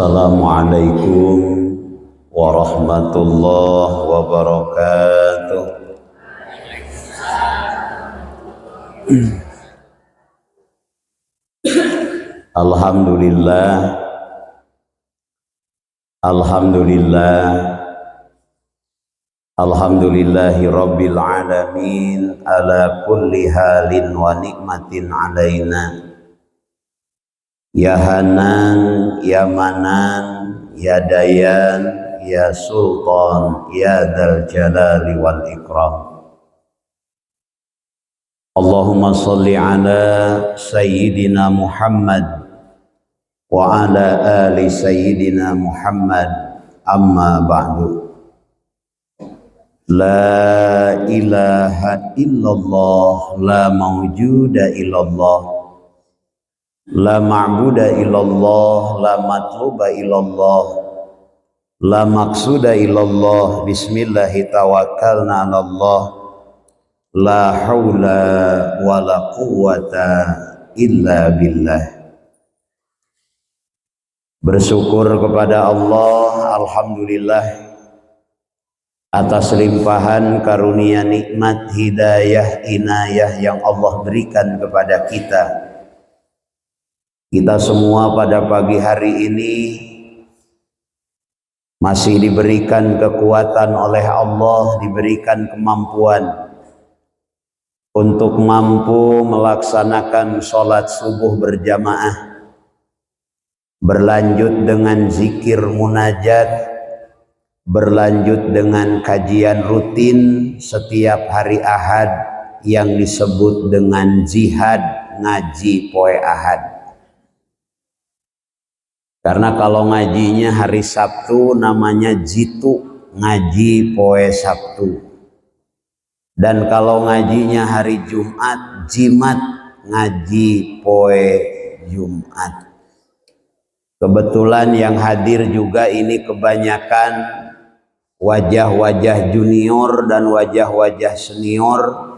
Assalamualaikum warahmatullahi wabarakatuh. Alhamdulillah, alhamdulillah, alhamdulillahi rabbil alamin ala kulli halin wa nikmatin alaina. Ya Hanan, Ya Manan, Ya Dayan, Ya Sultan, Ya Dzal Jalali wal Ikram. Allahumma salli ala Sayyidina Muhammad wa ala ali Sayyidina Muhammad, amma ba'du. La ilaha illallah, la mawjuda illallah, la ma'buda illallah, la matluba illallah, la maqsuda illallah. Bismillahi tawakkalna 'alallah, la haula wa la quwwata illa billah. Bersyukur kepada Allah, alhamdulillah, atas limpahan karunia nikmat hidayah inayah yang Allah berikan kepada kita. Kita semua pada pagi hari ini masih diberikan kekuatan oleh Allah, diberikan kemampuan untuk mampu melaksanakan sholat subuh berjamaah, berlanjut dengan zikir munajat, berlanjut dengan kajian rutin setiap hari Ahad yang disebut dengan jihad ngaji poe Ahad. Karena kalau ngajinya hari Sabtu namanya jitu, ngaji poe Sabtu. Dan kalau ngajinya hari Jumat, jimat, ngaji poe Jumat. Kebetulan yang hadir juga ini kebanyakan wajah-wajah junior dan wajah-wajah senior.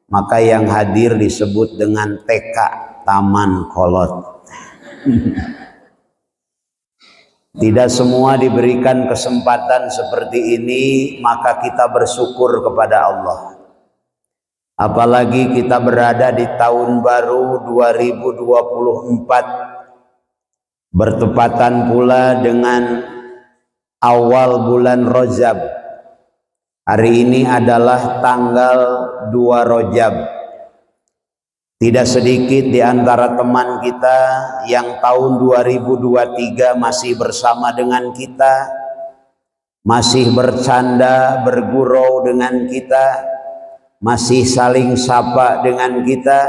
Maka yang hadir disebut dengan TK, Taman Kolot. Tidak semua diberikan kesempatan seperti ini, maka kita bersyukur kepada Allah. Apalagi kita berada di tahun baru 2024, bertepatan pula dengan awal bulan Rajab. Hari ini adalah tanggal 2 Rajab. Tidak sedikit di antara teman kita yang tahun 2023 masih bersama dengan kita, masih bercanda, bergurau dengan kita, masih saling sapa dengan kita,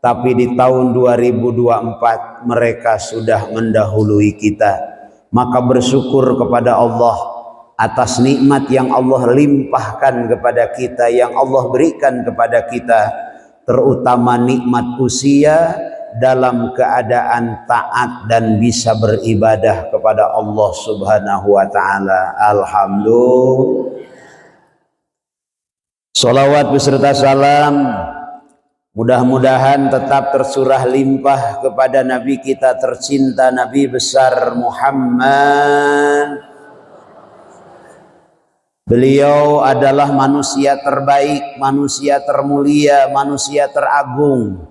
tapi di tahun 2024 mereka sudah mendahului kita. Maka bersyukur kepada Allah atas nikmat yang Allah limpahkan kepada kita, yang Allah berikan kepada kita, terutama nikmat usia dalam keadaan taat dan bisa beribadah kepada Allah Subhanahu wa ta'ala. Alhamdulillah. Salawat beserta salam mudah-mudahan tetap tercurah limpah kepada Nabi kita tercinta, Nabi besar Muhammad. Beliau adalah manusia terbaik, manusia termulia, manusia teragung.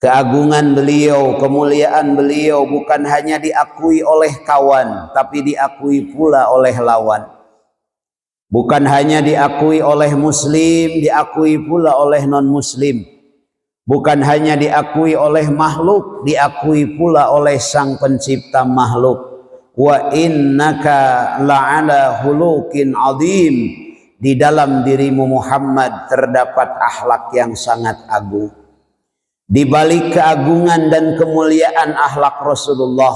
Keagungan beliau, kemuliaan beliau bukan hanya diakui oleh kawan, tapi diakui pula oleh lawan. Bukan hanya diakui oleh muslim, diakui pula oleh non-muslim. Bukan hanya diakui oleh makhluk, diakui pula oleh sang pencipta makhluk. Wa innaka la'ala hulukin azim. Di dalam dirimu Muhammad terdapat akhlak yang sangat agung. Di balik keagungan dan kemuliaan akhlak Rasulullah,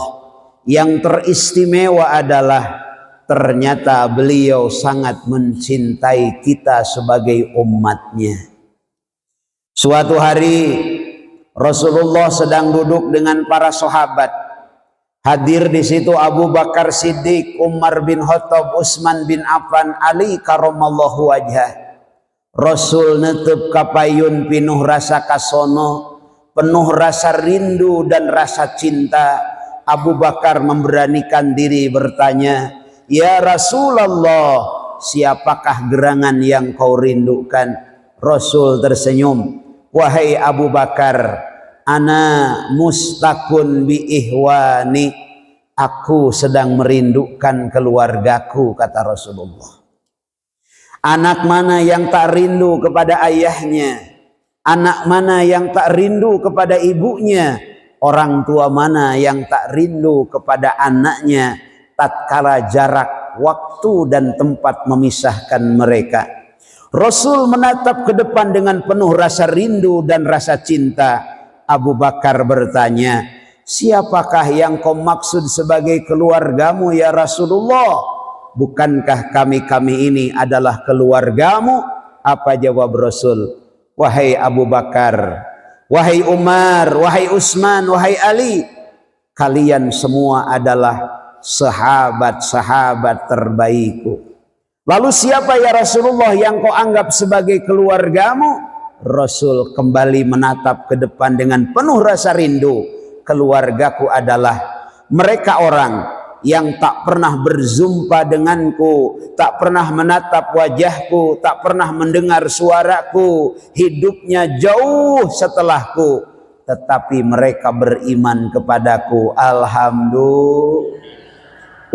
yang teristimewa adalah ternyata beliau sangat mencintai kita sebagai umatnya. Suatu hari Rasulullah sedang duduk dengan para sahabat. Hadir di situ Abu Bakar Siddiq, Umar bin Khattab, Utsman bin Affan, Ali karamallahu wajhah. Rasul netep kapayun pinuh rasa kasono, penuh rasa rindu dan rasa cinta Abu Bakar memberanikan diri bertanya, "Ya Rasulullah, siapakah gerangan yang kau rindukan?" Rasul tersenyum, "Wahai Abu Bakar, ana mustakun bi ihwani, aku sedang merindukan keluargaku," kata Rasulullah. Anak mana yang tak rindu kepada ayahnya? Anak mana yang tak rindu kepada ibunya? Orang tua mana yang tak rindu kepada anaknya tatkala jarak waktu dan tempat memisahkan mereka? Rasul menatap ke depan dengan penuh rasa rindu dan rasa cinta. Abu Bakar bertanya, "Siapakah yang kau maksud sebagai keluargamu ya Rasulullah? Bukankah kami ini adalah keluargamu?" Apa jawab Rasul? "Wahai Abu Bakar, wahai Umar, wahai Utsman, wahai Ali, kalian semua adalah sahabat-sahabat terbaikku." "Lalu siapa ya Rasulullah yang kau anggap sebagai keluargamu?" Rasul kembali menatap ke depan dengan penuh rasa rindu. "Keluargaku adalah mereka orang yang tak pernah berzumpa denganku, tak pernah menatap wajahku, tak pernah mendengar suaraku, hidupnya jauh setelahku, tetapi mereka beriman kepadaku." Alhamdulillah.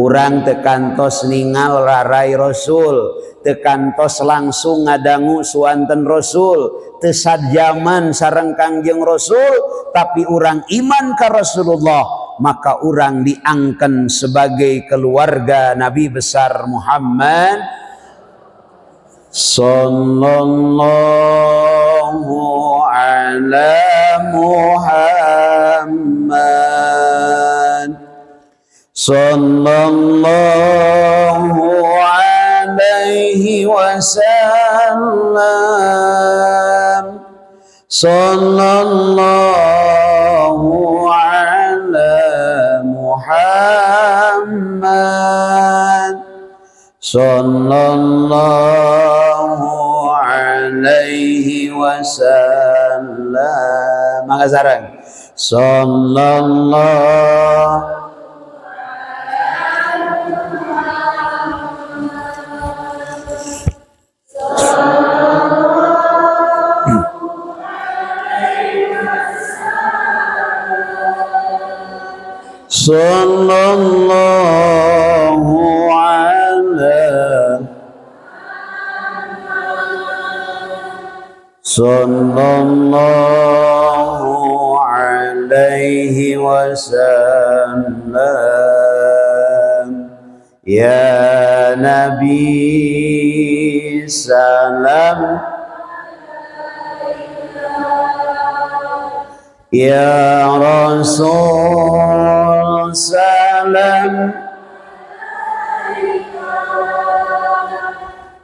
Urang tekantos ningal rarai Rasul, tekantos langsung ngadangu suanten Rasul, tesadjaman sareng Kangjeng Rasul, tapi urang iman ka Rasulullah, maka urang diangken sebagai keluarga Nabi besar Muhammad sallallahu ala Muhammad sallallahu alaihi wasallam sallallahu ala Muhammad sallallahu alaihi wasallam. Mangga sareng sallallahu sallallahu ala sallallahu alaihi wasallam. Ya Nabi salam, ya Rasul salam,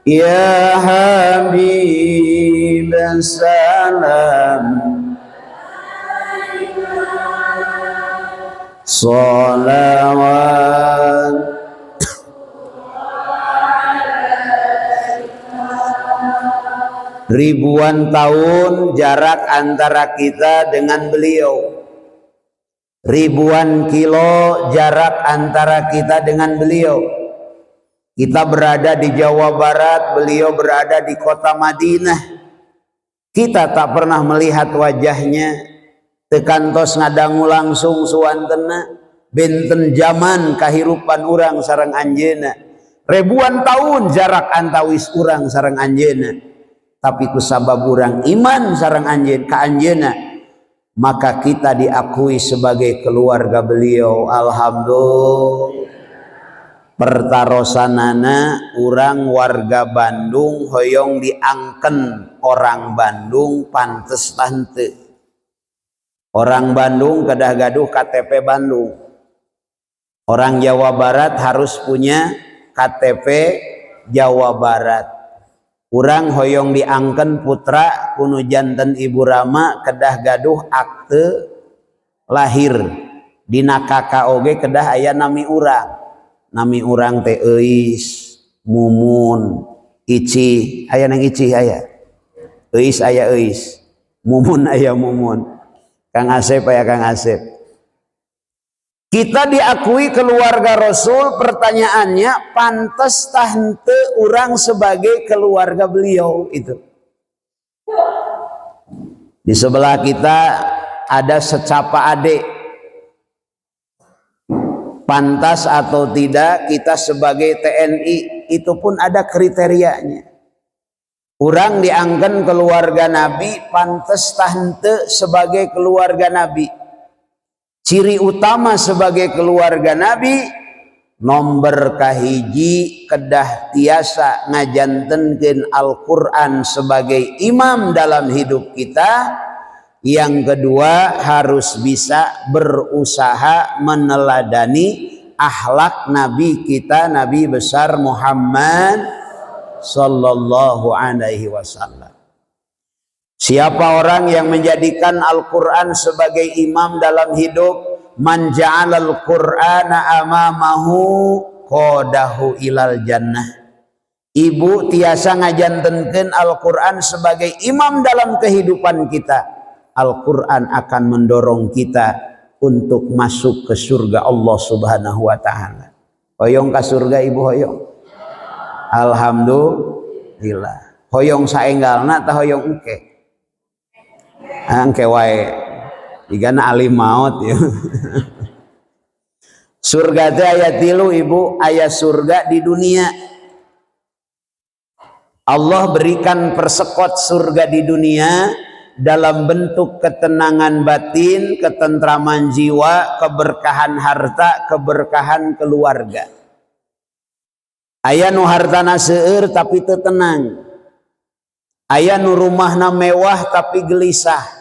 ya Habib salam, salawat ribuan tahun jarak antara kita dengan beliau, ribuan kilo jarak antara kita dengan beliau. Kita berada di Jawa Barat, beliau berada di kota Madinah. Kita tak pernah melihat wajahnya, tekantos ngadangu langsung suantena, benten zaman kahirupan urang sareng anjeuna, ribuan tahun jarak antawis urang sareng anjeuna. Tapi kusabab urang iman sareng anjeun ka anjeunna, maka kita diakui sebagai keluarga beliau. Alhamdulillah. Pertarosanana urang warga Bandung hoyong diangken orang Bandung pantes tante. Orang Bandung kedah gaduh KTP Bandung. Orang Jawa Barat harus punya KTP Jawa Barat. Urang hoyong diangken putra kuno janten Ibu Rama kedah gaduh akte lahir. Dina kakak oge kedah aya nami urang. Nami urang teh Eis, Mumun, Ici, aya nang Ici aya. Eis aya Eis, Mumun aya Mumun. Kang Asep aya Kang Asep. Kita diakui keluarga Rasul, pertanyaannya pantas tah henteu urang sebagai keluarga beliau itu. Di sebelah kita ada secapa adik. Pantas atau tidak kita sebagai TNI itu pun ada kriterianya. Urang dianggen keluarga Nabi pantas tah henteu sebagai keluarga Nabi. Ciri utama sebagai keluarga Nabi nomor kahiji kedah tiasa ngajantenkeun Al-Quran sebagai imam dalam hidup kita. Yang kedua harus bisa berusaha meneladani akhlak Nabi kita, Nabi besar Muhammad sallallahu alaihi wasallam. Siapa orang yang menjadikan Al-Quran sebagai imam dalam hidup, man ja'alal Qur'ana amamahu qadahu ilal jannah. Ibu tiasa ngajantenkeun Al-Quran sebagai imam dalam kehidupan kita. Al-Quran akan mendorong kita untuk masuk ke surga Allah Subhanahu wa ta'ala. Hoyong ke surga ibu hoyong? Alhamdulillah. Hoyong saenggalna tah hoyong engke? Engke wae. Digana alim maut ya. Surga teh aya 3 ibu, aya surga di dunia. Allah berikan persekot surga di dunia dalam bentuk ketenangan batin, ketentraman jiwa, keberkahan harta, keberkahan keluarga. Aya nu hartana seueur tapi teu tenang. Aya nu rumahna mewah tapi gelisah.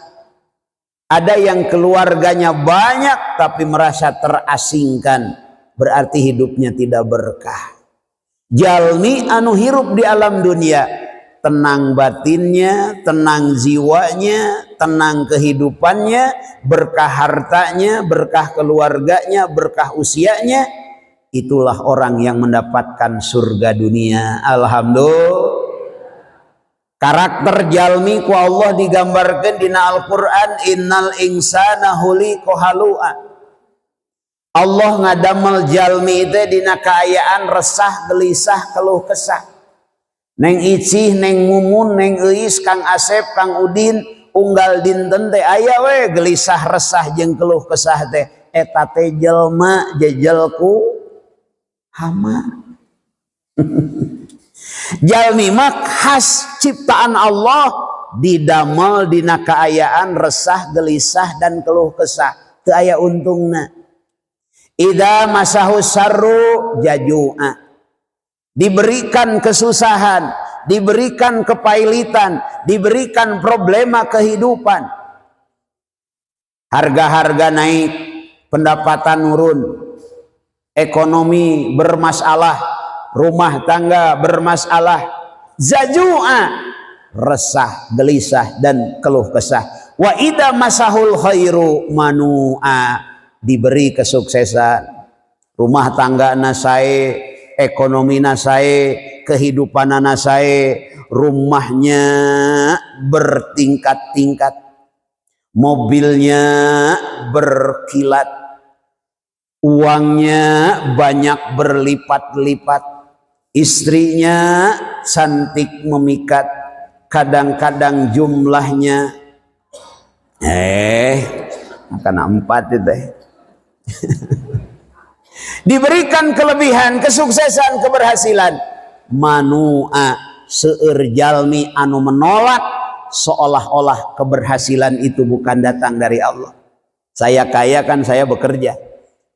Ada yang keluarganya banyak tapi merasa terasingkan, berarti hidupnya tidak berkah. Jalmi anu hirup di alam dunia tenang batinnya, tenang jiwanya, tenang kehidupannya, berkah hartanya, berkah keluarganya, berkah usianya. Itulah orang yang mendapatkan surga dunia. Alhamdulillah. Karakter jalmi ku Allah digambarkan dina Al-Quran, innal insana khuliqa halu'a. Allah ngadamel jalmi itu dina kaayaan resah, gelisah, keluh kesah. Neng Icih, Neng Mumun, Neng Eis, Kang Asep, Kang Udin, unggal dinten teh aya we gelisah resah jeung keluh kesah teh. Eta teh jelma jejelku hama. Jalmi mah khas ciptaan Allah didamel dina kaayaan resah, gelisah dan keluh kesah. Teu aya untungna. Idza masahu sarru jajua. Diberikan kesusahan, diberikan kepailitan, diberikan problema kehidupan. Harga-harga naik, pendapatan turun, ekonomi bermasalah, rumah tangga bermasalah, zajua, resah, gelisah dan keluh kesah. Wa idza masahul khairu manua, diberi kesuksesan, rumah tangga sae, ekonomi nasae, kehidupan nasae, rumahnya bertingkat-tingkat, mobilnya berkilat, uangnya banyak berlipat-lipat, istrinya cantik memikat, kadang-kadang jumlahnya makan 4 itu diberikan kelebihan, kesuksesan, keberhasilan. Manua seueur jalmi anu menolak seolah-olah keberhasilan itu bukan datang dari Allah. Saya kaya kan saya bekerja,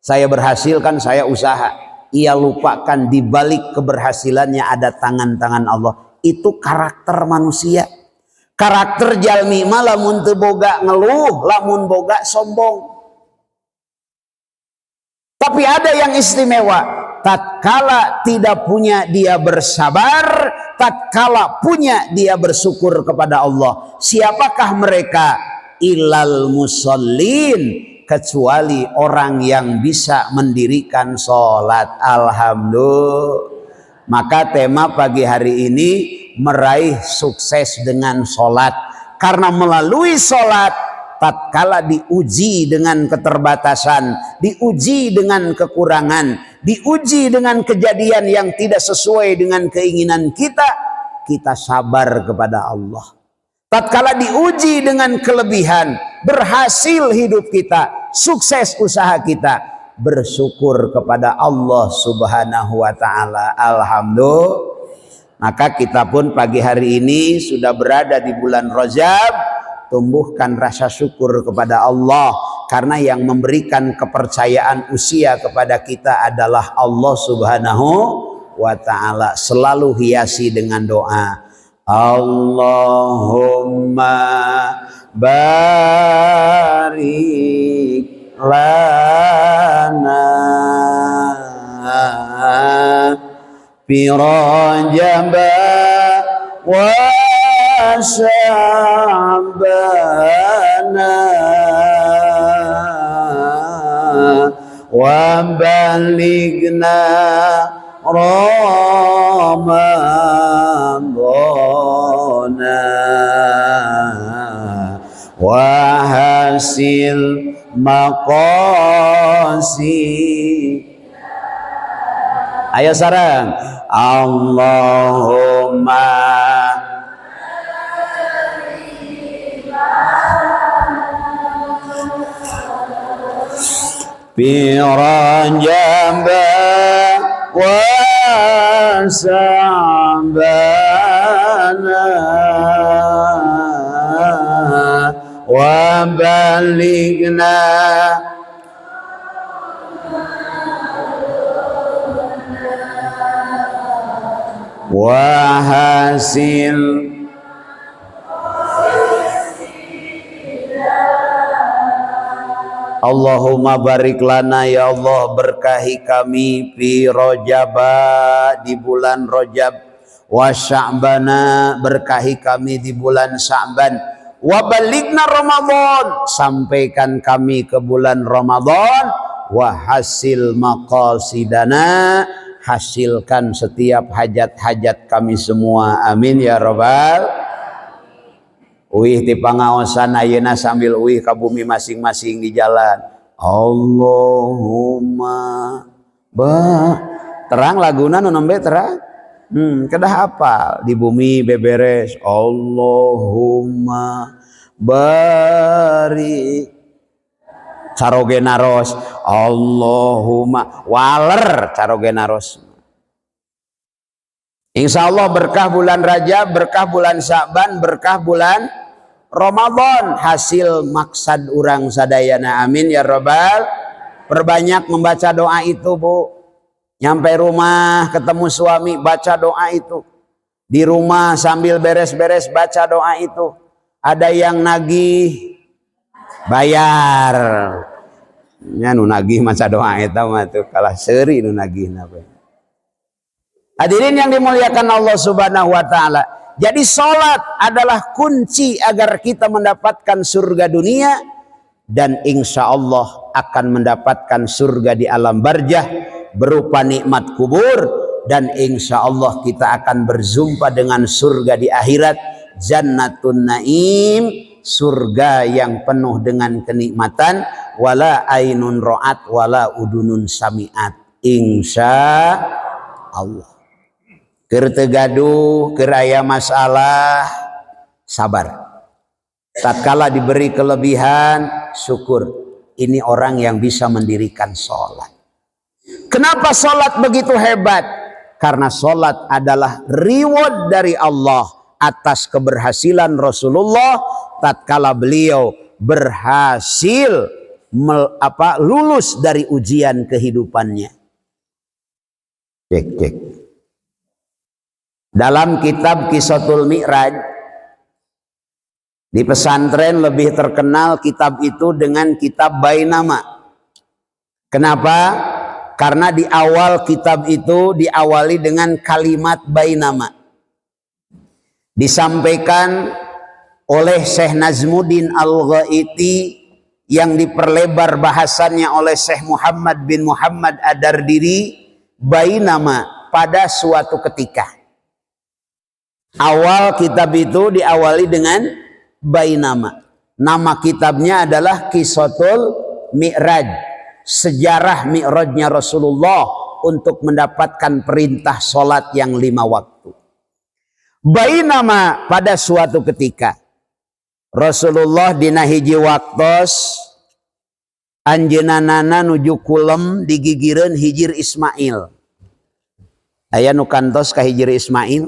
saya berhasil kan saya usaha. Ia lupakan di balik keberhasilannya ada tangan-tangan Allah. Itu karakter manusia. Karakter jalmi mah lamun teu boga ngeluh, lamun boga sombong. Tapi ada yang istimewa, tatkala tidak punya dia bersabar, tatkala punya dia bersyukur kepada Allah. Siapakah mereka? Ilal musallin, kecuali orang yang bisa mendirikan sholat. Alhamdulillah. Maka tema pagi hari ini meraih sukses dengan sholat. Karena melalui sholat tatkala diuji dengan keterbatasan, diuji dengan kekurangan, diuji dengan kejadian yang tidak sesuai dengan keinginan kita, kita sabar kepada Allah. Tatkala diuji dengan kelebihan, berhasil hidup kita, sukses usaha kita, bersyukur kepada Allah Subhanahu wa taala. Alhamdulillah. Maka kita pun pagi hari ini sudah berada di bulan Rajab, tumbuhkan rasa syukur kepada Allah karena yang memberikan kepercayaan usia kepada kita adalah Allah Subhanahu wa taala. Selalu hiasi dengan doa, Allahumma barik lana fi Rajab wa Sya'bana wa balighna Ramadana wa hasil maqasid. Ayo sareng, Allahumma fi Rajab wa Sya'bana wa balighna wa hasil Allahumma barik lana, ya Allah berkahi kami fi Rajab, di bulan Rajab, wa Sya'bana berkahi kami di bulan Sya'ban, wa balighna Ramadan sampaikan kami ke bulan Ramadan, wa hasil maqasidana hasilkan setiap hajat-hajat kami semua, amin ya rabbal. Uih di pangaosan ayeuna sambil uih ka bumi masing-masing di jalan, Allahumma terang laguna nu nembe terang kedah hafal di bumi beberes, Allahumma barik carogenaros, Allahumma waler carogenaros. Insya Allah berkah bulan Rajab, berkah bulan Sya'ban, berkah bulan Ramadan, hasil maksad urang sadayana, amin ya rabbal. Perbanyak membaca doa itu, Bu. Nyampe rumah ketemu suami, baca doa itu. Di rumah sambil beres-beres baca doa itu. Ada yang nagih, bayar. Nya nu nagih maca doa eta mah tuh kalah seuri nu nagih napa. Hadirin yang dimuliakan Allah Subhanahu wa taala. Jadi salat adalah kunci agar kita mendapatkan surga dunia dan insya Allah akan mendapatkan surga di alam barzah berupa nikmat kubur, dan insya Allah kita akan berjumpa dengan surga di akhirat, jannatun naim, surga yang penuh dengan kenikmatan, wala ainun ra'at wala udunun sami'at, insya Allah. Keur teu gaduh, keur aya masalah, sabar. Tatkala diberi kelebihan, syukur. Ini orang yang bisa mendirikan sholat. Kenapa sholat begitu hebat? Karena sholat adalah reward dari Allah atas keberhasilan Rasulullah tatkala beliau berhasil lulus dari ujian kehidupannya. Cek. Dalam kitab Qisatul Mi'raj, di pesantren lebih terkenal kitab itu dengan kitab Bainama. Kenapa? Karena di awal kitab itu diawali dengan kalimat Bainama. Disampaikan oleh Syekh Nazmuddin Al-Ghaiti yang diperlebar bahasannya oleh Syekh Muhammad bin Muhammad Ad-Dardiri, Bainama, pada suatu ketika. Awal kitab itu diawali dengan Bainama. Nama kitabnya adalah Qisatul Mi'raj, sejarah Mi'rajnya Rasulullah untuk mendapatkan perintah sholat yang 5 waktu. Bainama, pada suatu ketika Rasulullah dina hiji waktos anjeunana nuju kulem digigireun hijir Ismail. Aya nu kantos ka hijir Ismail,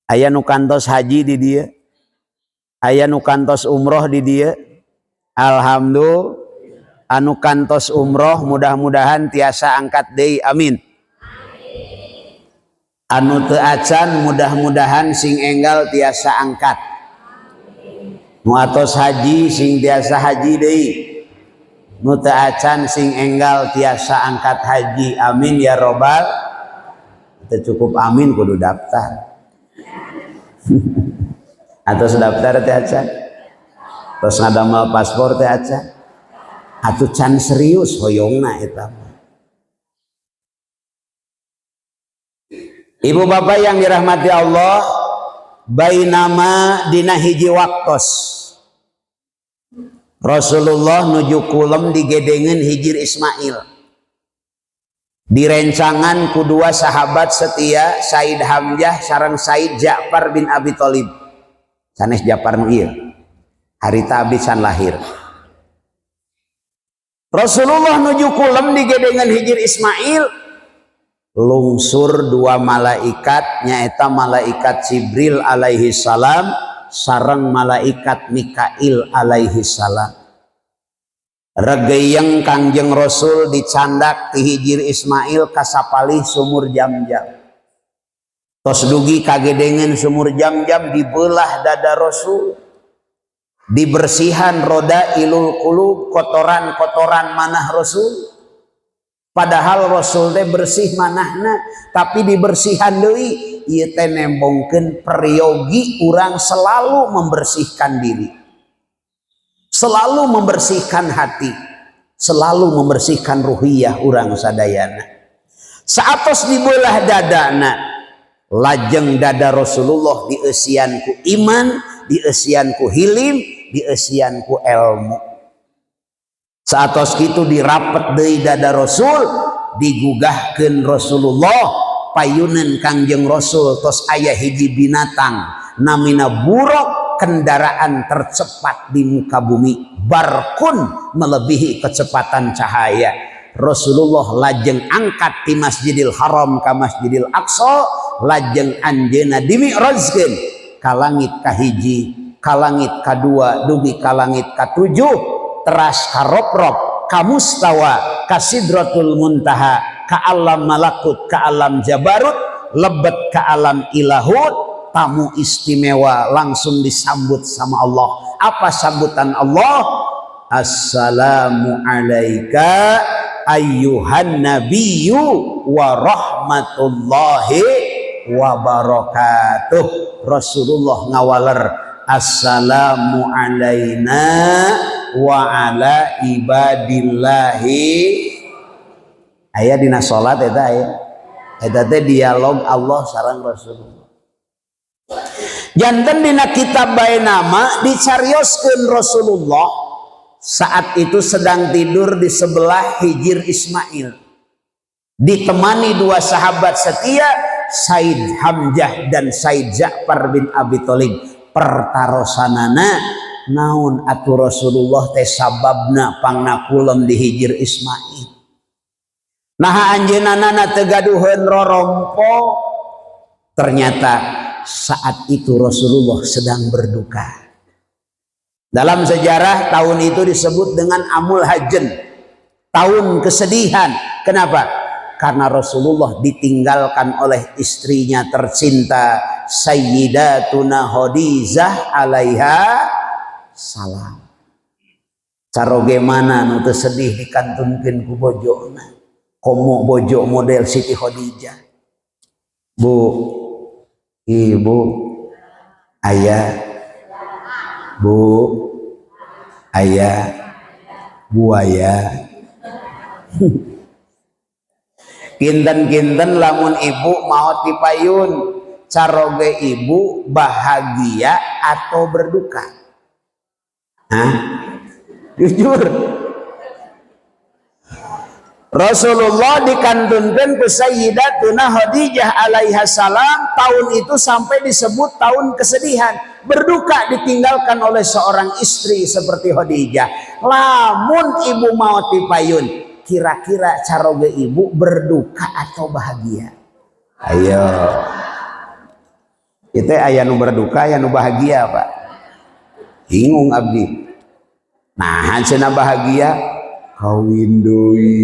aya nu kantos haji di dieu, aya nu kantos umroh di dieu. Alhamdulillah, anu kantos umroh mudah-mudahan tiasa angkat deui, amin. Anu teu acan mudah-mudahan sing enggal tiasa angkat. Nu atos haji sing tiasa haji deui. Nu teu acan sing enggal tiasa angkat haji, amin ya robbal. Teu cukup amin kudu daftar. Atos daftar teh acan. Terus ngadamel paspor teh acan. Atuh can serius hoyongna eta. Ibu bapak yang dirahmati Allah, bainama dina hiji waktos Rasulullah nuju kulem digedengeun hijir Ismail. Direncangan kedua sahabat setia Said Hamzah sareng Said Ja'far bin Abi Thalib. Sanes Ja'far nu ieu. Harita abi can lahir. Rasulullah nuju kulem digedengeun hijir Ismail. Lungsur 2 malaikat, nyaeta malaikat Jibril alaihi salam sareng malaikat Mikail alaihi salam. Regeyeng Kangjeng Rasul dicandak ti hijir Ismail kasapalih sumur Jam-Jam. Tos dugi kagedengeun sumur Jam-Jam dibelah dada Rasul. Dibersihan roda ilul qulub, kotoran-kotoran manah Rasul. Padahal Rasul teh bersih manahna, tapi dibersihan deui. Ieu teh nembongkeun peryogi urang selalu membersihkan diri. Selalu membersihkan hati, selalu membersihkan ruhiyah urang sadayana. Saatos dibelah dadana, lajeng dada Rasulullah dieusian ku iman, dieusian ku hilim, dieusian ku ilmu. Saatos kitu dirapet deui dada Rasul, digugahkeun Rasulullah, payuneun Kangjeng Rasul tos aya hiji binatang namina buruk, kendaraan tercepat di muka bumi, barkun melebihi kecepatan cahaya. Rasulullah lajeng angkat di Masjidil Haram ka Masjidil Aqsa, lajeng anjeuna dimi'rajkeun ka langit kahiji, ka langit kadua, dugi ka langit katujuh, teras ka rob-rob, ka mustawa, ka sidratul muntaha, ka alam malakut, ka alam jabarut, lebet ka alam ilahut. Tamu istimewa langsung disambut sama Allah. Apa sambutan Allah? Assalamu alaika ayyuhan nabiyyu wa rahmatullahi wa barakatuh. Rasulullah ngawaler assalamu alaina wa ala ibadillahi. Aya dina salat eta aya. Eta teh dialog Allah sareng Rasulullah. Janten dina kitab bainama dicarioskeun Rasulullah saat itu sedang tidur di sebelah hijir Ismail, ditemani 2 sahabat setia Said Hamzah dan Said Ja'far bin Abi Thalib. Pertarosanana naon atuh Rasulullah teh sababna pangna kulem di hijir Ismail. Nah anjeunana teu gaduheun rorompo. Ternyata saat itu Rasulullah sedang berduka. Dalam sejarah tahun itu disebut dengan Amul Hajn, tahun kesedihan. Kenapa? Karena Rasulullah ditinggalkan oleh istrinya tercinta Sayyidatuna Khadijah alaiha salam. Caroge mana nu teu sedih dikantunkeun ku bojona. Komo bojo model Siti Khadijah. Bu, ibu, ayah, bu, ayah, buaya. Kinten-kinten lamun ibu maot dipayun, caroge ibu bahagia atau berduka. Hah? Jujur. Rasulullah dikantunkan ke Sayyidatuna Khadijah alaiha salam, tahun itu sampai disebut tahun kesedihan, berduka ditinggalkan oleh seorang istri seperti Khadijah. Lamun ibu mau tipayun, kira-kira caroge ibu berduka atau bahagia? Ayo, itu aya nu berduka, aya nu bahagia, Pak. Bingung abdi. Nah, cenah bahagia kawin deui.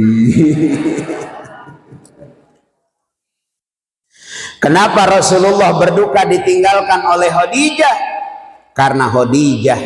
Kenapa Rasulullah berduka ditinggalkan oleh Khadijah? Karena Khadijah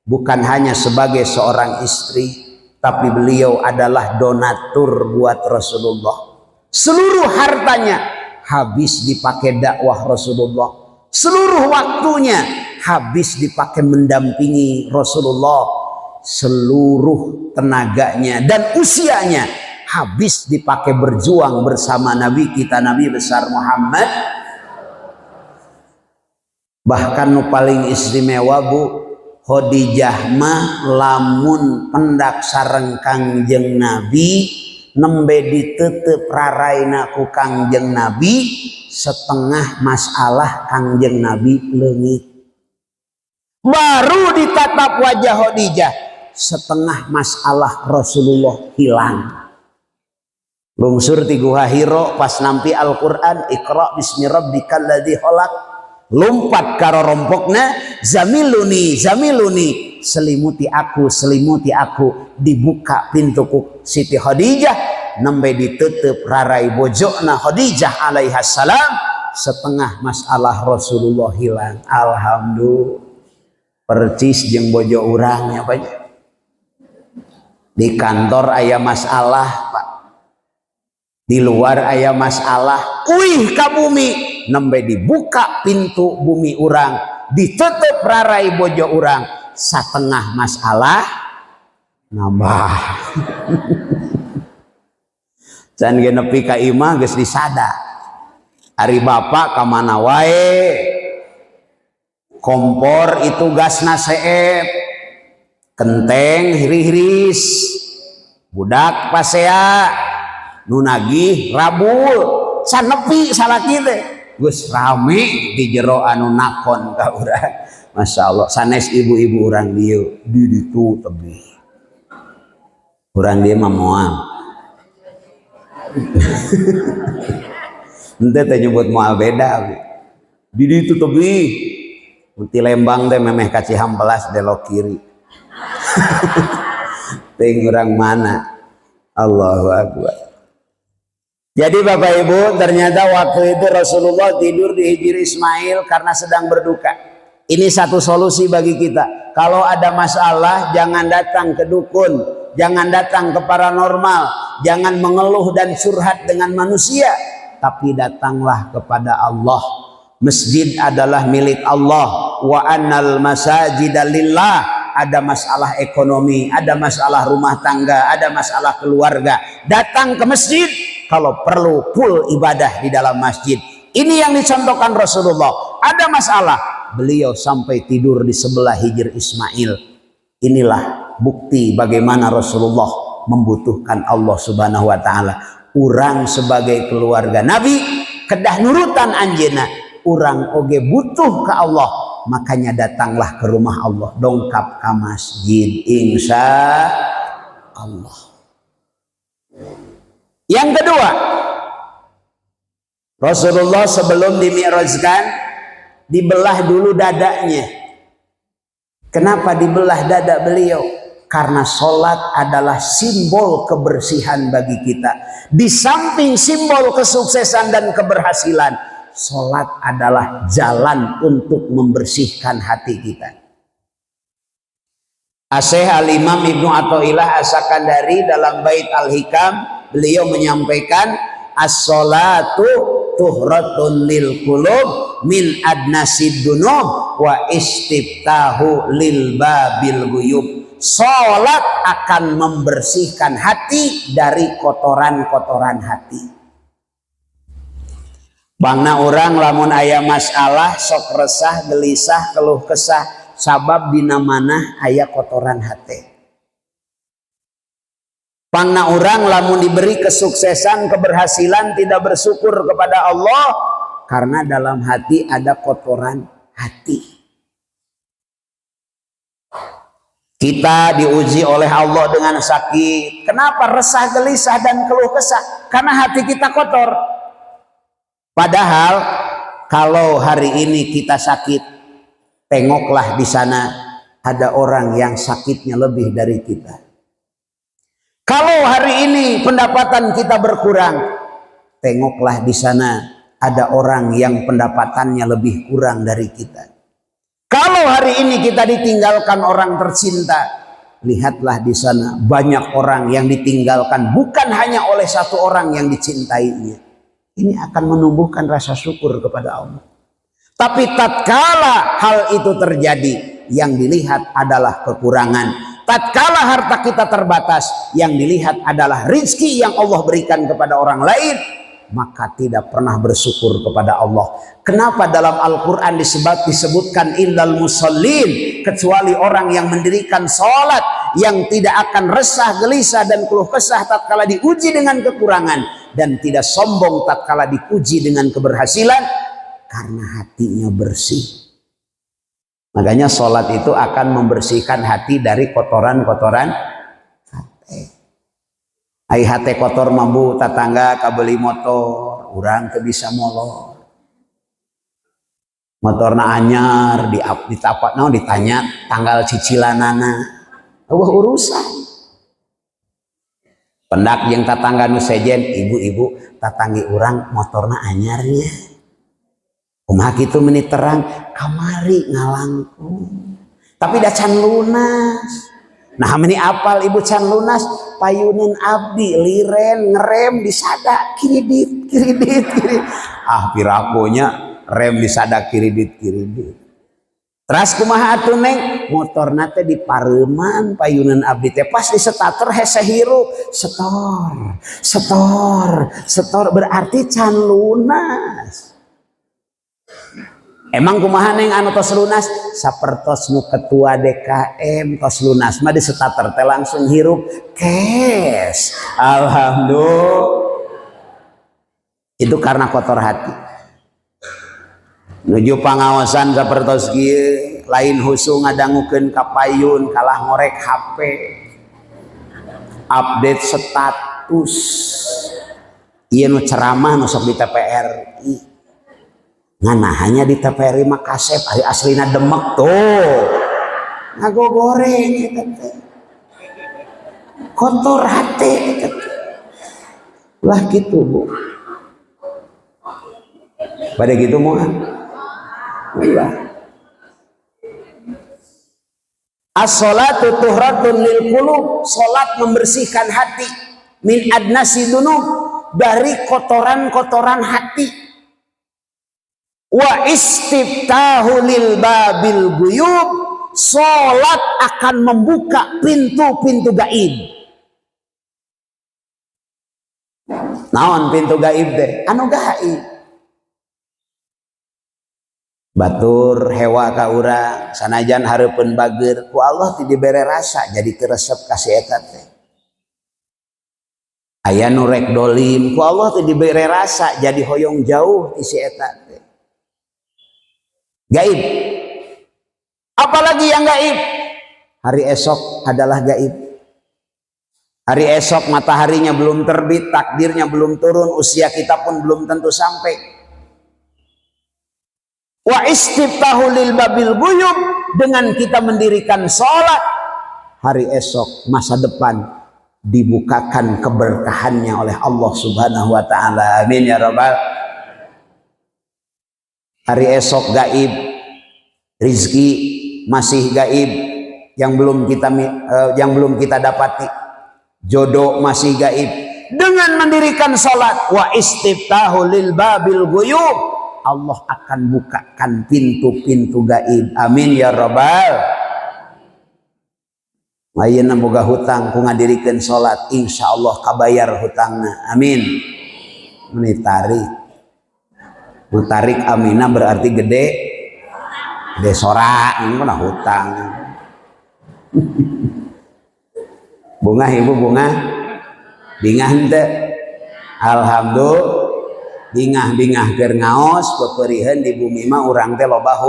bukan hanya sebagai seorang istri, tapi beliau adalah donatur buat Rasulullah. Seluruh hartanya habis dipakai dakwah Rasulullah. Seluruh waktunya habis dipakai mendampingi Rasulullah. Seluruh tenaganya dan usianya habis dipakai berjuang bersama Nabi kita, Nabi besar Muhammad. Bahkan nu paling istimewa Bu, Khadijah mah lamun pendak sareng Kangjeng Nabi nembe diteuteup raraina ku Kangjeng Nabi, setengah masalah Kangjeng Nabi leungit. Baru ditatap wajah Khadijah, setengah masalah Rasulullah hilang. Lungsur ti Guha Hiro pas nampi Al-Qur'an, Iqra bismi rabbikal ladzi khalaq, lompat ka rorompokna, zamiluni zamiluni, selimuti aku, dibuka pintu ku Siti Khadijah, nembe diteutup rarai bojokna Khadijah alaiha salam, setengah masalah Rasulullah hilang. Alhamdulillah. Percis jeung bojo urang ya Pak. Di kantor aya masalah Pak, di luar aya masalah, uih ka bumi, nembe dibuka pintu bumi urang, ditutup rarai bojo urang, satengah masalah nambah. Can ge nepi ka imah geus disada, ari bapak ka mana wae, kompor itu gasna seep, kenteng hiris, budak pasea, nu nagih rabul, sanepi salaki teh geus rame di jero anu nakon ka urang. Masya Allah, sanes ibu-ibu urang dieu di ditu tebih. Urang dieu mah moal. Ente teh nyebut moal beda. Di ditu tebih. Di Lembang teh memeh ka Cihampelas belok kiri. Ting urang mana? Allahu Akbar. Jadi Bapak Ibu, ternyata waktu itu Rasulullah tidur di Hijri Ismail karena sedang berduka. Ini satu solusi bagi kita. Kalau ada masalah, jangan datang ke dukun, jangan datang ke paranormal, jangan mengeluh dan curhat dengan manusia, tapi datanglah kepada Allah. Masjid adalah milik Allah. Wa annal masajida lillah. Ada masalah ekonomi, ada masalah rumah tangga, ada masalah keluarga, datang ke masjid. Kalau perlu full ibadah di dalam masjid. Ini yang dicontohkan Rasulullah. Ada masalah, beliau sampai tidur di sebelah Hijr Ismail. Inilah bukti bagaimana Rasulullah membutuhkan Allah Subhanahu wa taala. Urang sebagai keluarga Nabi kedah nurutan anjeuna, urang oge butuh ke Allah, makanya datanglah ke rumah Allah, dongkap ke masjid, insya Allah. Yang kedua, Rasulullah sebelum dimi'rajkan dibelah dulu dadanya. Kenapa dibelah dada beliau? Karena sholat adalah simbol kebersihan bagi kita. Di samping simbol kesuksesan dan keberhasilan, sholat adalah jalan untuk membersihkan hati kita. Asyikh Al-Imam Ibnu Athaillah As-Sakandari dalam Bait Al-Hikam, beliau menyampaikan as-sholatu tuhratun lil qulub min adnasid dunub wa istiftahu lil babil guyub. Sholat akan membersihkan hati dari kotoran-kotoran hati. Bangna orang lamun aya masalah sok resah gelisah keluh kesah sabab dina manah aya kotoran hate. Pangna orang lamun diberi kesuksesan, keberhasilan tidak bersyukur kepada Allah karena dalam hati ada kotoran hati. Kita diuji oleh Allah dengan sakit. Kenapa? Resah, gelisah, dan keluh kesah. Karena hati kita kotor. Padahal kalau hari ini kita sakit, tengoklah di sana ada orang yang sakitnya lebih dari kita. Kalau hari ini pendapatan kita berkurang, tengoklah di sana ada orang yang pendapatannya lebih kurang dari kita. Kalau hari ini kita ditinggalkan orang tercinta, lihatlah di sana banyak orang yang ditinggalkan bukan hanya oleh satu orang yang dicintainya. Ini akan menumbuhkan rasa syukur kepada Allah. Tapi tatkala hal itu terjadi, yang dilihat adalah kekurangan. Tatkala harta kita terbatas, yang dilihat adalah rizki yang Allah berikan kepada orang lain, maka tidak pernah bersyukur kepada Allah. Kenapa dalam Al-Quran disebutkan illal musallin, kecuali orang yang mendirikan sholat, yang tidak akan resah, gelisah, dan keluh kesah tatkala diuji dengan kekurangan, dan tidak sombong tatkala dipuji dengan keberhasilan, karena hatinya bersih. Makanya sholat itu akan membersihkan hati dari kotoran-kotoran hati. Ai hati kotor mambu tatangga kabeli motor, urang teu bisa molor. Motorna anyar, ditapak naon ditanya tanggal cicilanana. Eueuh urusan. Pendak jeung tatangga nu sejen, ibu-ibu tatanggi urang motorna anyarnya. Kumaha kitu menit terang kamari ngalangkung. Tapi da can lunas. Nah meni apal ibu can lunas payunin abdi liren ngerem disada kiridit. Ah pirakonya rem disada kiridit. Terus kumaha atuh neng motorna teh dipareuman payunan abdi teh pas di starter hese hirup setor berarti can lunas. Emang kumaha neng anu tos lunas sapertos nu ketua DKM tos lunas mah di starter teh langsung hirup kes. Alhamdulillah. Itu karena kotor hati. Nuju pangawasan sapertos kieu lain husu ngadangukeun ka payun kalah ngorek HP. Update status. Ieu nu ceramah nu sok di TPRI. Ngana hanya di TPRI mah kasep ari aslina demek tuh ngagogoreng eta teh kotor hati eta lah gitu Bu pada gitu moal ulah as-sholatu tuhratun lil qulub, salat membersihkan hati min adnasi dunub, dari kotoran-kotoran hati. Wa istiftahu lil babil guyub, salat akan membuka pintu-pintu gaib. Naon pintu gaib teh? Anu gaib. Batur hewa ka urang sanajan hareupeun bageur ku Allah ti dibere rasa jadi keresep ka si eta teh. Aya nu rek dolim ku Allah ti dibere rasa jadi hoyong jauh ti si eta teh. Gaib. Apalagi yang gaib? Hari esok adalah gaib. Hari esok mataharinya belum terbit, takdirnya belum turun, usia kita pun belum tentu sampai. Wa istiftahu lil babil guyub, dengan kita mendirikan sholat, hari esok masa depan dibukakan keberkahannya oleh Allah Subhanahu wa taala. Amin ya rabbal. Hari esok gaib, rizki masih gaib yang belum kita dapati, jodoh masih gaib. Dengan mendirikan salat wa istiftahu lil babil guyub, Allah akan bukakan pintu-pintu gaib. Amin ya rabbal. Ayeuna boga hutang ku ngadirikeun salat, insyaallah kabayar hutangna. Amin. Meni tarik. Tarik aminah berarti gede. desora mana hutang. Bunga ibu bunga bingah henteu. Alhamdulillah bingah keur ngaos peperihan di bumi mah urang teh loba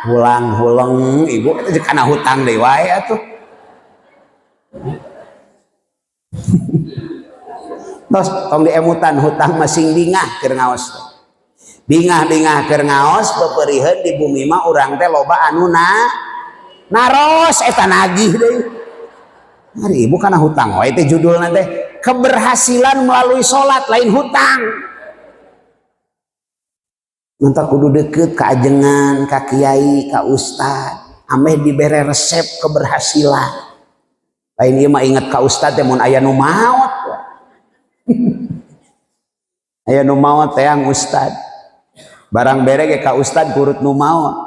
hulang ibu itu kana hutang deui wae atuh. Tos tong diemutan hutang masing bingah keur ngaos. Bingah keur ngaos peperihan di bumi mah urang teh loba anu naros eta nagih deui. Hari ibu kana hutang wae teh judulna teh keberhasilan melalui salat lain hutang. Mantap kudu deket ka ajengan, ka kiai, ka ustad, ameh dibere resep keberhasilan. Lain ieu mah inget ka ustad teh mun aya nu maot. Aya nu maot teh ang ustad. Barang bere ge ka ustad kurut nu maot.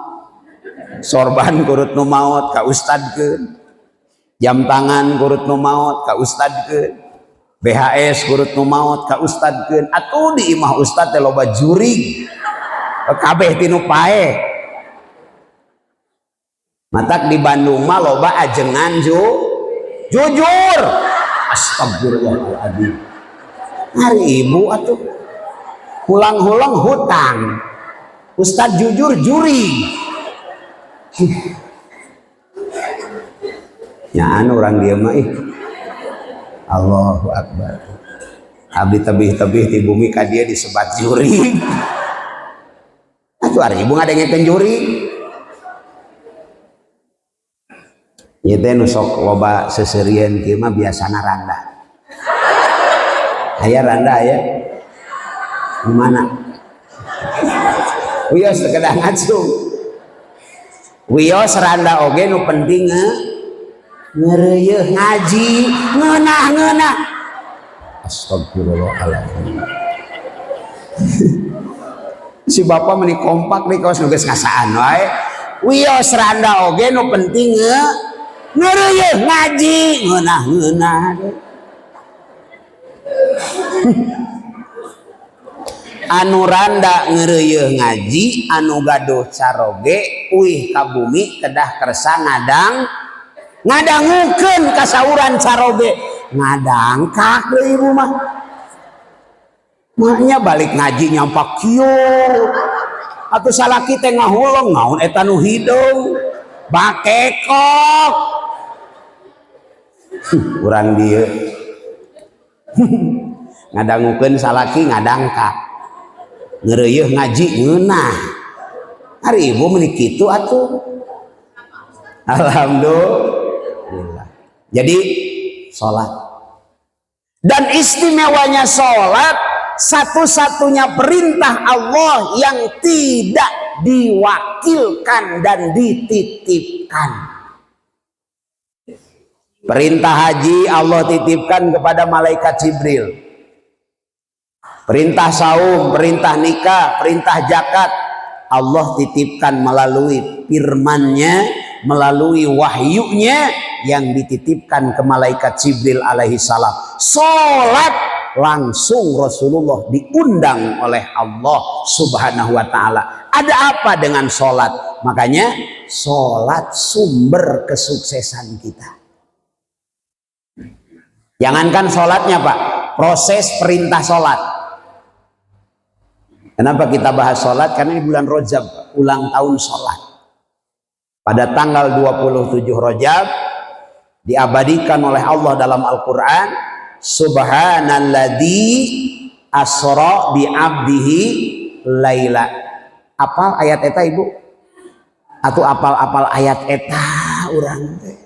Sorban kurut nu maot ka ustadkeun. Jam tangan kurut nu maot ka ustadkeun. BHS kurut nu maot ka ustadkeun. Atuh di imah ustad teh loba jurig. Kabeh tinu pae. Matak di Bandung mah loba ajengan jujur. Astagfirullahaladzim. Hari ibu atuh hulang-hulang hutang. Ustad jujur juri. Nyaan orang dia mah Allahu Akbar. Abdi tebih-tebih di bumi ka dia disebat juri. Atuh ari ibu ngadengekeun juri. Ieu teh nu sok loba seserieun kieu mah biasana randa. Aya randa aya. Di mana? Wios teu kedah ngacung. Wios randa oge nu penting ngeureuh ngaji, ngeunah. Astagfirullahaladzim. Si bapak meni kompak nih kaos nu geus ngasaan wae. Wios randa oge nu penting ngeureuyeuh ngaji, ngeunah. Anu randa ngeureuyeuh ngaji, anu gaduh caroge uih ka bumi kedah kersa ngadangukeun kasauran caroge. Ngadangkak deui ibu mah. Maknya balik ngaji nyampak kieu. Atuh salaki teh ngahuleng naon eta nu hidung. Bakekok. Urang dieu. Ngadangukeun salaki ngadangkak. Ngeureuyeuh ngaji ngeunah. Hari ibu meuni kitu atuh. Alhamdulillah. Jadi salat. Dan istimewanya salat satu-satunya perintah Allah yang tidak diwakilkan dan dititipkan. Perintah haji Allah titipkan kepada malaikat Jibril. Perintah saum, perintah nikah, perintah zakat Allah titipkan melalui firman-Nya, melalui wahyunya yang dititipkan ke malaikat Jibril alaihi salam. Salat langsung Rasulullah diundang oleh Allah subhanahu wa ta'ala. Ada apa dengan sholat? Makanya sholat sumber kesuksesan kita. Jangankan sholatnya Pak, proses perintah sholat. Kenapa kita bahas sholat? Karena ini bulan Rajab, ulang tahun sholat. Pada tanggal 27 Rajab diabadikan oleh Allah dalam Al-Quran, Subhanalladzi asra bi abdihi laila. Apal ayat eta ibu? Atau apal ayat eta urang teh.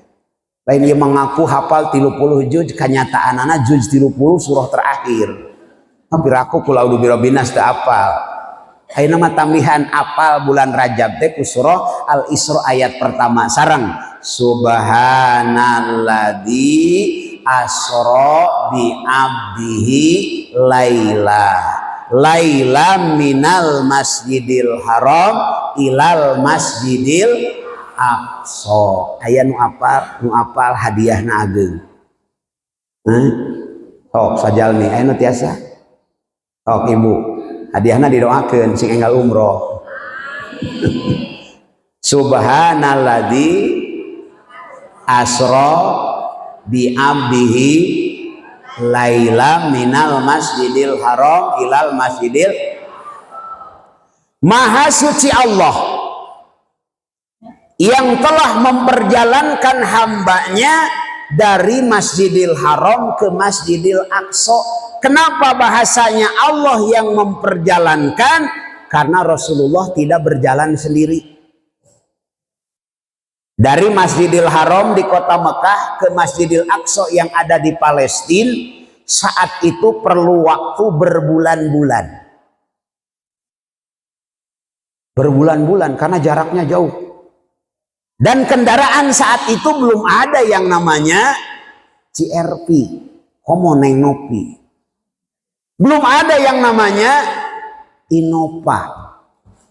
Lain ieu mengaku hafal 30 juz, kanyataanana juz 30 surah terakhir. Hampir aku kula udu birobinas teu apal. Ayeuna mah tambihan apal bulan Rajab teh ku surah Al-Isra ayat pertama sareng Subhanalladzi asra bi abdihi laila minal masjidil haram ilal masjidil aqsa. Aya nu apal hadiahna ageung. Tok sajalmi aya nu tiasa. Tok ibu hadiahna didoakeun sing enggal umroh. Subhanalladzi asra bi abdihi laila minal masjidil haram ilal masjidil. Maha suci Allah yang telah memperjalankan hambanya dari Masjidil Haram ke Masjidil Aqsa. Kenapa bahasanya Allah yang memperjalankan? Karena Rasulullah tidak berjalan sendiri. Dari Masjidil Haram di kota Mekah ke Masjidil Aqsa yang ada di Palestina, saat itu perlu waktu berbulan-bulan. Berbulan-bulan karena jaraknya jauh. Dan kendaraan saat itu belum ada yang namanya CRV, Homonenopi. Belum ada yang namanya Innova.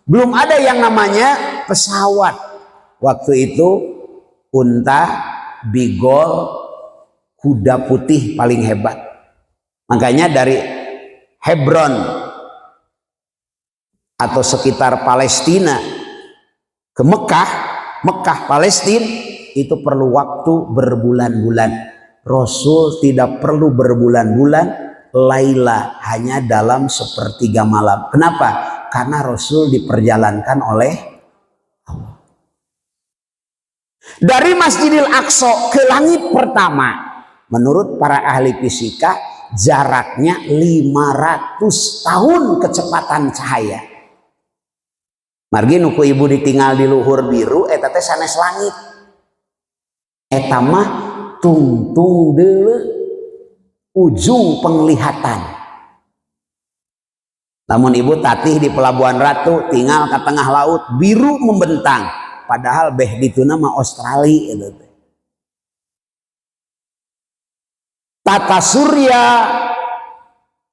Belum ada yang namanya pesawat. Waktu itu unta, bigol, kuda putih paling hebat. Makanya dari Hebron atau sekitar Palestina ke Mekah Palestina itu perlu waktu berbulan-bulan. Rasul tidak perlu berbulan-bulan, laila hanya dalam sepertiga malam. Kenapa? Karena Rasul diperjalankan oleh Allah. Dari Masjidil Aqsa ke langit pertama, menurut para ahli fisika jaraknya 500 tahun kecepatan cahaya. Margi nuku ibu ditinggal di luhur biru eta teh sanes langit. Eta mah tungtung deuleu ujung penglihatan. Namun ibu tatih di Pelabuhan Ratu tinggal ke tengah laut biru membentang, padahal beh dituna mah Australia eta teh. Tata surya,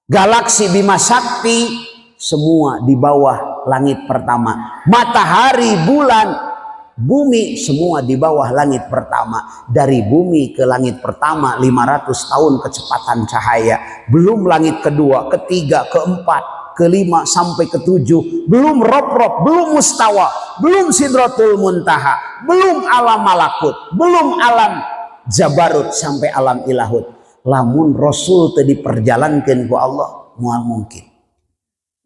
galaksi Bima Sakti semua di bawah langit pertama. Matahari, bulan, bumi semua di bawah langit pertama. Dari bumi ke langit pertama 500 tahun kecepatan cahaya. Belum langit kedua, ketiga, keempat, kelima sampai ketujuh. Belum rob-rob, belum mustawa, belum sidratul muntaha, belum alam malakut, belum alam jabarut sampai alam ilahut. Lamun Rasul tadi perjalankan ku Allah mual mungkin.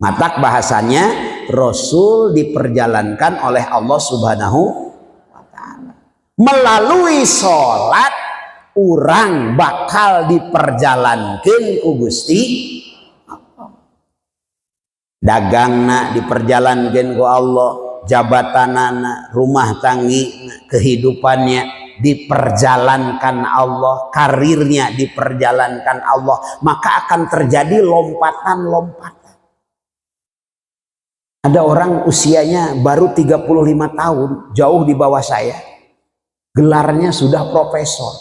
Matak bahasanya Rasul diperjalankan oleh Allah Subhanahu wa ta'ala. Melalui sholat urang bakal diperjalankan ku Gusti. Dagangna diperjalankan ku Allah, jabatanana, rumah tanggi, kehidupannya diperjalankan Allah, karirnya diperjalankan Allah, maka akan terjadi lompatan-lompatan. Ada orang usianya baru 35 tahun, jauh di bawah saya. Gelarnya sudah profesor.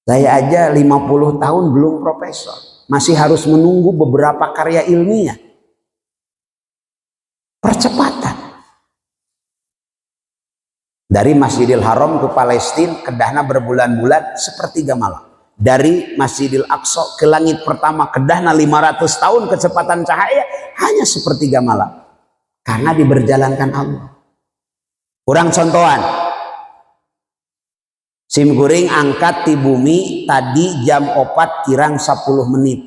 Saya aja 50 tahun belum profesor. Masih harus menunggu beberapa karya ilmiah. Percepatan. Dari Masjidil Haram ke Palestina, kedahna berbulan-bulan sepertiga malam. Dari Masjidil Aqsa ke langit pertama, kedahna 500 tahun kecepatan cahaya hanya sepertiga malam. Karena diberjalankan Allah. Kurang contohan. Sim guring angkat di bumi tadi jam 4 kirang 10 menit.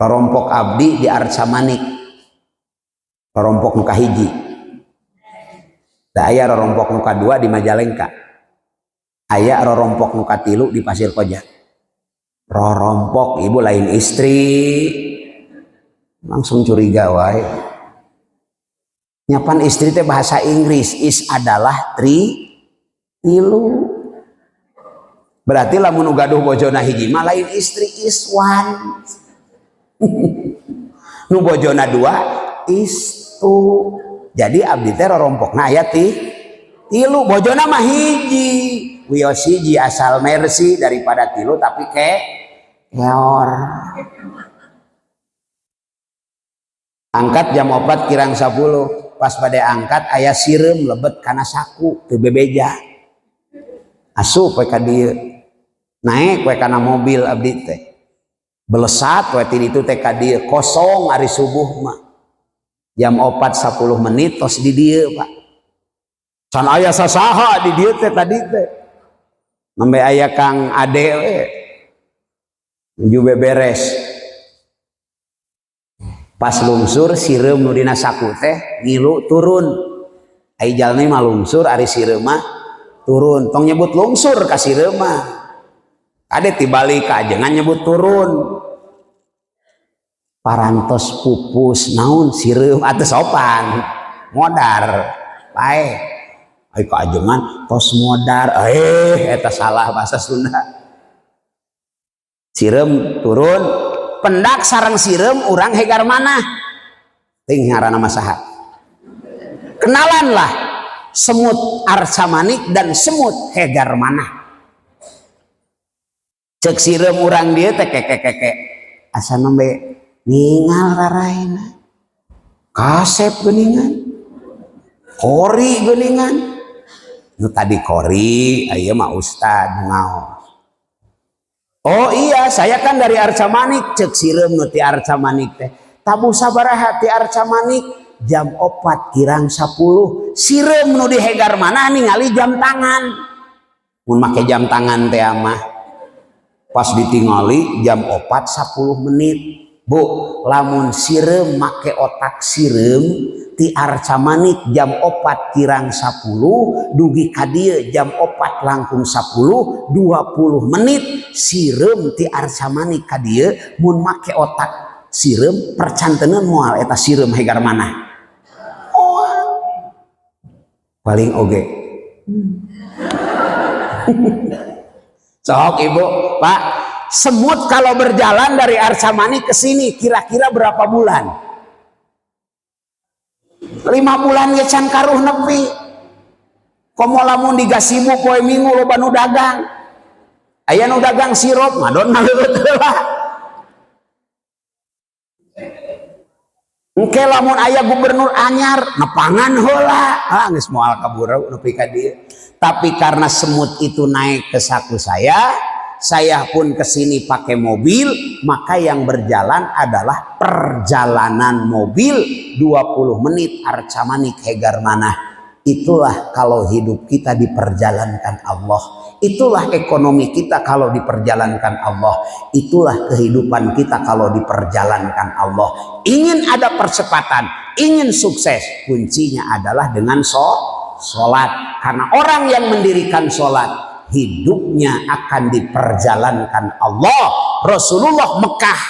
Rorompok abdi di Arca Manik. Rorompok nuka hiji. Da aya rorompok nuka 2 di Majalengka. Aya rorompok nuka 3 di Pasir Koja. Rorompok ibu lain istri. Langsung curiga wae. Nyapan istri teh bahasa Inggris, is adalah tilu. Berarti lamun gaduh bojona hiji mah lain istri, is one. Nu bojona 2 is two. Jadi abdi teh rorompokna aya tilu, bojona mah hiji. Wios hiji asal mercy daripada tilu tapi keor. Angkat jam 4 kirang 10. Pas pada angkat aya sirem lebet kana saku teu bebeja. Asup we ka dieu. Naik we kana mobil abdi teh. Belesat we ti ditu teh ka dieu kosong ari subuh mah. Jam 4 10 menit tos di dieu Pak. can aya sasaha di dieu teh tadi teh nembe aya Kang Ade we menuju beberes pas lungsur sireum nu dina saku teh ngilu turun ai jalmi mah lungsur ari sireum mah turun tong nyebut lungsur ka sireum mah ade tibalik ka ajengan nyebut turun parantos pupus naon sireum atuh sopan modar bae ai kaajengan tos modar eta salah bahasa Sunda sireum turun pendak sareng sireum urang hegar mana ting ngaranna mah saha kenalan lah semut arca manik dan semut hegar mana cek sireum urang dieu teh keke asa nembe ningal raraina kasep geuningan kori geuningan nu tadi kori aya mah ustad ngaos oh iya saya kan dari Arca Manik cek sireum nu ti Arca Manik teh tabu sabaraha ti Arca Manik jam 4 kirang 10 sireum nu di hegar mana ningali jam tangan mun make jam tangan teh mah pas ditingali jam 4 10 menit bu lamun sireum make otak sireum ti Arca Manik jam 4 kirang 10 dugi ka dieu jam 4 langkung 10 20 menit sireum ti Arca Manik ka dieu mun make otak sireum percanteun moal eta sireum hegar mana oh paling oge sok ibu pak semut kalau berjalan dari Arca Manik ke sini kira-kira berapa bulan 5 bulan ge can karuh nepi komo lamun di gasibu poe minggu loba nu dagang aya nu dagang sirup ngadon ngaleut heula engke lamun aya gubernur anyar nepangan heula geus moal kabureu nepi ka dieu tapi karena semut itu naik ke saku saya pun kesini pakai mobil, maka yang berjalan adalah perjalanan mobil 20 menit Arca Manik hegar mana. Itulah kalau hidup kita diperjalankan Allah. Itulah ekonomi kita kalau diperjalankan Allah. Itulah kehidupan kita kalau diperjalankan Allah. Ingin ada percepatan, ingin sukses, kuncinya adalah dengan sholat. Karena orang yang mendirikan sholat hidupnya akan diperjalankan Allah. Rasulullah Mekah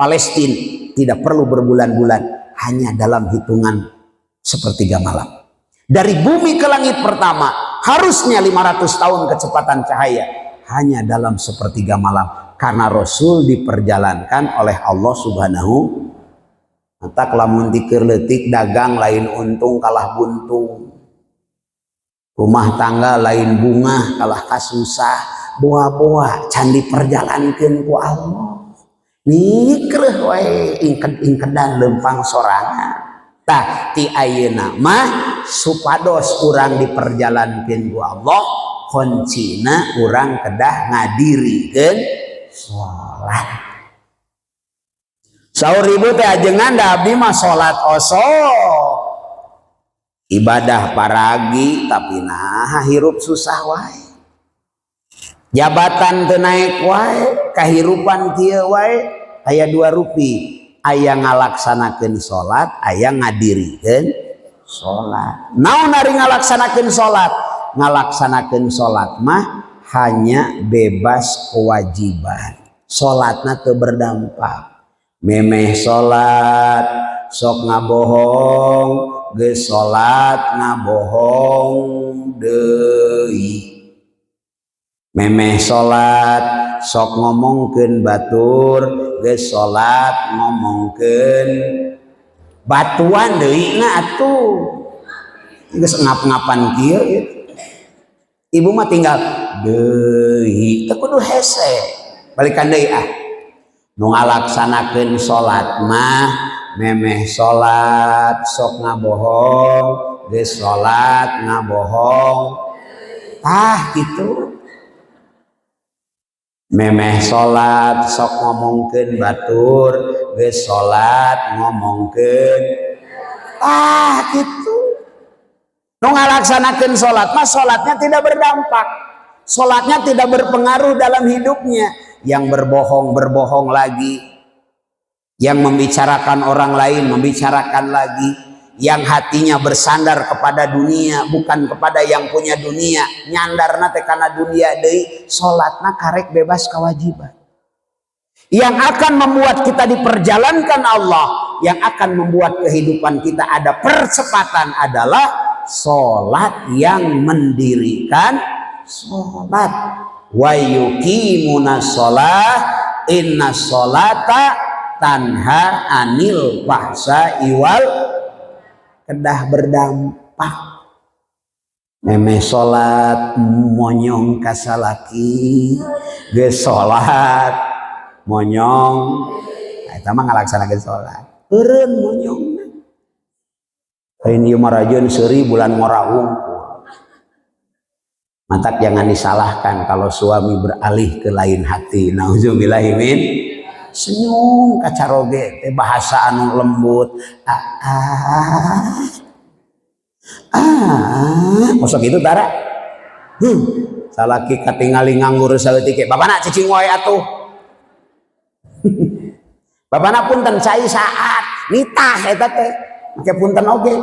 Palestina tidak perlu berbulan-bulan, hanya dalam hitungan sepertiga malam. Dari bumi ke langit pertama harusnya 500 tahun kecepatan cahaya, hanya dalam sepertiga malam, karena Rasul diperjalankan oleh Allah Subhanahu. Mata lamun dikeur leutik dagang lain untung kalah buntung. Rumah tangga lain bunga kalah kasusah, boa-boa can diperjalankeun ku Allah. Nikreuh wae ingked-ingkedan lempang sorangan. Tah ti ayeuna mah supados urang diperjalankeun ku Allah, kuncina urang kedah ngadirikeun salat. Saur ibu teh ajengan da abdi mah salat osok. Ibadah paragi tapi nah hirup susah wae. Jabatan teu naek wae, kahirupan kieu wae aya 2 rupi, aya ngalaksanakeun salat, aya ngadirikeun salat. Naon ari ngalaksanakeun salat? Ngalaksanakeun salat mah hanya bebas kewajiban. Salatna teu berdampak. Memeh salat, sok ngabohong, geus salat ngabohong deui. Memeh salat sok ngomongkeun batur, geus salat ngomongkeun batuan deui na atuh. Geus ngap-ngapan kieu ibu mah tinggal deui, teu kudu hese. Balikan deui ah. Nu ngalaksanakeun salat mah memeh salat sok ngabohong, geus salat ngabohong. Tah gitu. Memeh salat sok ngomongkeun batur, geus salat ngomongkeun. Tah gitu. Nu ngalaksanakeun salat mah salatnya tidak berdampak. Salatnya tidak berpengaruh dalam hidupnya. Yang berbohong lagi. Yang membicarakan orang lain membicarakan lagi. Yang hatinya bersandar kepada dunia bukan kepada yang punya dunia. Nyandarna teh kana dunia deui, salatna karek bebas kewajiban. Yang akan membuat kita diperjalankan Allah, yang akan membuat kehidupan kita ada percepatan adalah sholat yang mendirikan sholat. Wa yuqimuna sholat inna sholata tanha anil fahsai wal kedah berdampak. Meme sholat monyong kasalaki ge sholat monyong, nah, itu mah ngalaksanakeun sholat. Eureun monyong. Ini marajeun seuri bulan Moraung. Mantak jangan disalahkan kalau suami beralih ke lain hati. Nauzubillahi min senyum kacaroge teh bahasa anu lembut. Mosok gitu tara. Salaki katingali nganggur saeutik, bapana cicing wae atuh. Bapana punten cai saat nitah eta teh make punten oge.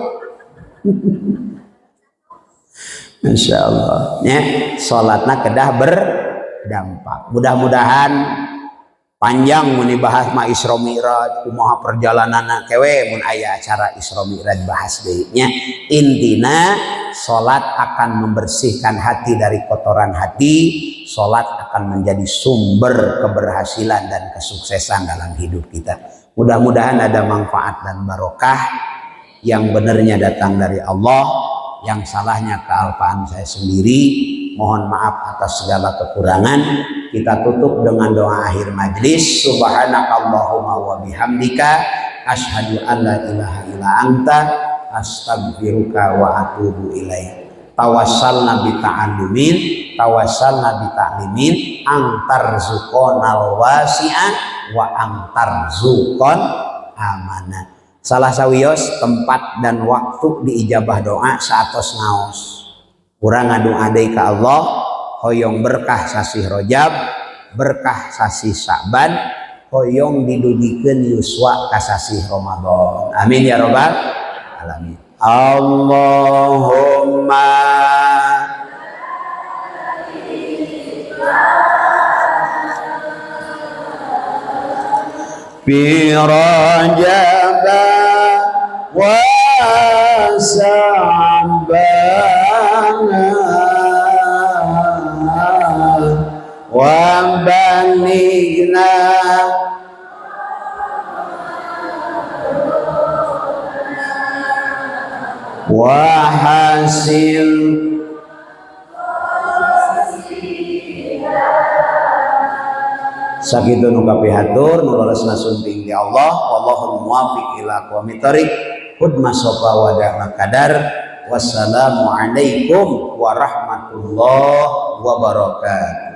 Masyaallah nya salatna kedah berdampak. Mudah-mudahan panjang mun dibahas ma Isra Mi'raj kumaha perjalananna kewe mun aya acara Isra Mi'raj bahas deui nya. Intina salat akan membersihkan hati dari kotoran hati. Salat akan menjadi sumber keberhasilan dan kesuksesan dalam hidup kita. Mudah-mudahan ada manfaat dan barokah. Yang benarnya datang dari Allah, yang salahnya kealpaan saya sendiri. Mohon maaf atas segala kekurangan. Kita tutup dengan doa akhir majlis. Subhanakallahumma wa bihamdika asyhadu an la ilaha illa anta astaghfiruka wa atubu ilaik. Tawassalna bi ta'allumin, tawassalna bi ta'limin, antar zuqonal wasi'an wa antar zuqon amanah. Salah sawios tempat dan waktu diijabah doa saatos ngaos. Urang ngadoa deui ka Allah, hoyong berkah sasih Rajab, berkah sasih Sa'ban, hoyong didugikeun yuswa ka sasih Ramadan. Amin ya rabbal alamin. Allahumma fi Rajab wa Sa'ban wa baligna wahasil sakitu nu kapihatur nu lolosna sunting ti Allah wallahul muwaffiq ila aqwamit thoriq hudma sofa wa da'ma qadar. Wassalamu alaikum warahmatullahi wabarakatuh.